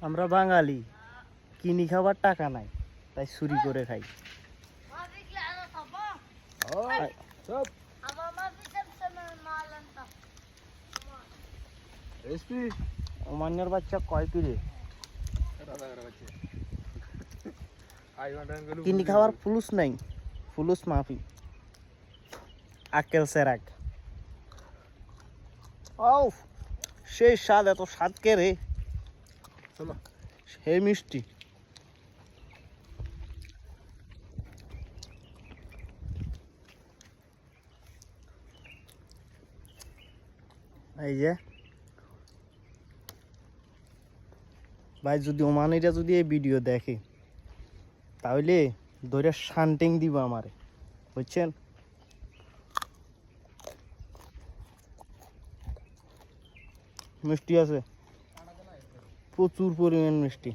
আমরা বাঙালি, কিনি খাবার টাকা নাই, তাই চুরি করে খাই। ওমানের বাচ্চা কয় পিরে কিনি খাবার ফুলুস নাই, ফুলুস মাফি আকেল সেরাক। ও সেই স্বাদ, এত স্বাদ কে রে, সেই মিষ্টি। এই যে ভাই, যদি ওমানিরা যদি এই ভিডিও দেখে তাহলে ধরে শান্টিং দিব আমারে, বুঝছেন? মিষ্টি আছে, প্রচুর পরিমাণ মিষ্টি।